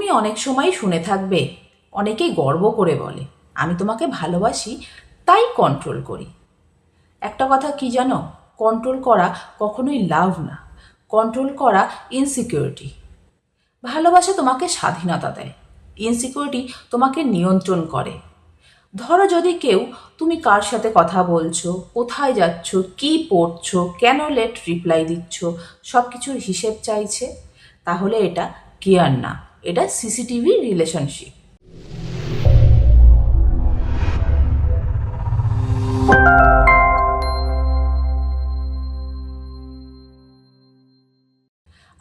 তুমি অনেক সময় শুনে থাকবে, অনেকেই গর্ব করে বলে আমি তোমাকে ভালোবাসি তাই কন্ট্রোল করি। একটা কথা কি জানো, কন্ট্রোল করা কখনোই লাভ না, কন্ট্রোল করা ইনসিকিউরিটি। ভালোবাসা তোমাকে স্বাধীনতা দেয়, ইনসিকিউরিটি তোমাকে নিয়ন্ত্রণ করে। ধরো যদি কেউ তুমি কার সাথে কথা বলছো, কোথায় যাচ্ছ, কি পড়ছো, কেন লেট রিপ্লাই দিচ্ছ, সব কিছুর হিসেব চাইছে, তাহলে এটা কেয়ার না, এটা সিসিটিভি রিলেশনশিপ।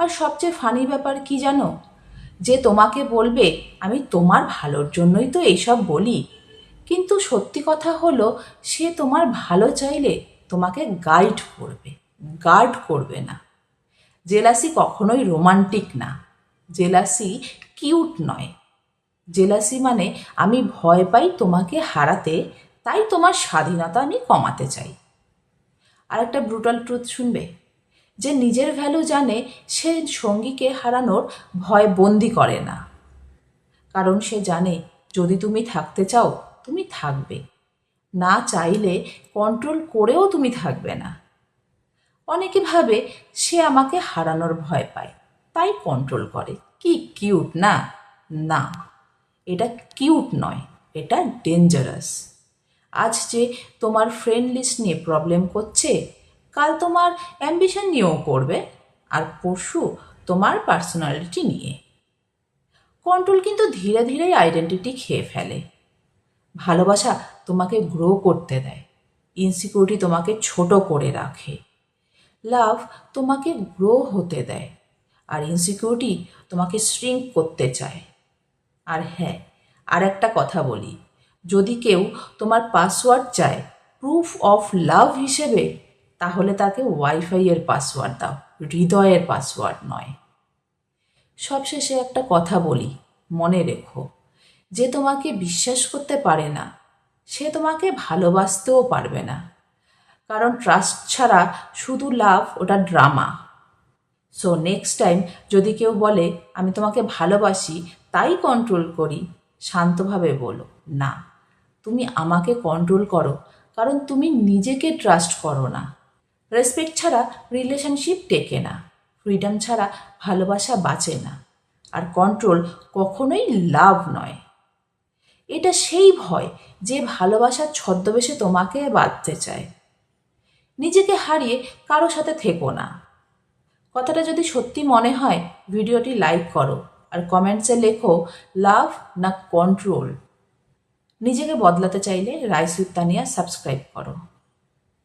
আর সবচেয়ে ফানি ব্যাপার কি জানো, যে তোমাকে বলবে আমি তোমার ভালোর জন্যই তো এইসব বলি, কিন্তু সত্যি কথা হলো সে তোমার ভালো চাইলে তোমাকে গার্ড করবে না। জেলাসি কখনোই রোমান্টিক না, জেলাসি কিউট নয়। জেলাসি মানে আমি ভয় পাই তোমাকে হারাতে, তাই তোমার স্বাধীনতা আমি কমাতে চাই। আর একটা ব্রুটাল ট্রুথ শুনবে, যে নিজের ভ্যালু জানে সে সঙ্গীকে হারানোর ভয় বন্দি করে না, কারণ সে জানে যদি তুমি থাকতে চাও তুমি থাকবে, না চাইলে কন্ট্রোল করেও তুমি থাকবে না। অনেকে ভাবে সে আমাকে হারানোর ভয় পায় তাই কন্ট্রোল করে, কি কিউট না। না, এটা কিউট নয়, এটা ডেঞ্জারাস। আজ যে তোমার ফ্রেন্ড লিস্ট নিয়ে প্রবলেম করছে, কাল তোমার অ্যাম্বিশন নিয়েও করবে, আর পরশু তোমার পার্সোনালিটি নিয়ে। কন্ট্রোল কিন্তু ধীরে ধীরে আইডেন্টিটি খেয়ে ফেলে। ভালোবাসা তোমাকে গ্রো করতে দেয়, ইনসিকিউরিটি তোমাকে ছোট করে রাখে। লাভ তোমাকে গ্রো হতে দেয়, আর ইনসিকিউরিটি তোমাকে শ্রিঙ্ক করতে চায়। আর হ্যাঁ, আর একটা কথা বলি, যদি কেউ তোমার পাসওয়ার্ড চায় প্রুফ অফ লাভ হিসেবে, তাহলে তাকে ওয়াইফাইয়ের পাসওয়ার্ড দাও, হৃদয়ের পাসওয়ার্ড নয়। সবশেষে একটা কথা বলি, মনে রেখো, যে তোমাকে বিশ্বাস করতে পারে না সে তোমাকে ভালোবাসতেও পারবে না, কারণ ট্রাস্ট ছাড়া শুধু লাভ ওটা ড্রামা। সো নেক্সট টাইম যদি কেউ বলে আমি তোমাকে ভালোবাসি তাই কন্ট্রোল করি, শান্তভাবে বলো না, তুমি আমাকে কন্ট্রোল করো কারণ তুমি নিজেকে ট্রাস্ট করো না। রেসপেক্ট ছাড়া রিলেশনশিপ টেকে না, ফ্রিডম ছাড়া ভালোবাসা বাঁচে না, আর কন্ট্রোল কখনোই লাভ নয়। এটা সেই ভয় যে ভালোবাসার ছদ্মবেশে তোমাকে বাঁধতে চায়। নিজেকে হারিয়ে কারো সাথে থেকো না। কথাটা যদি সত্যি মনে হয় ভিডিওটি লাইক করো, আর কমেন্টসে লেখো লাভ না কন্ট্রোল। নিজেকে বদলাতে চাইলে রাইস উইথ তানিয়া সাবস্ক্রাইব করো।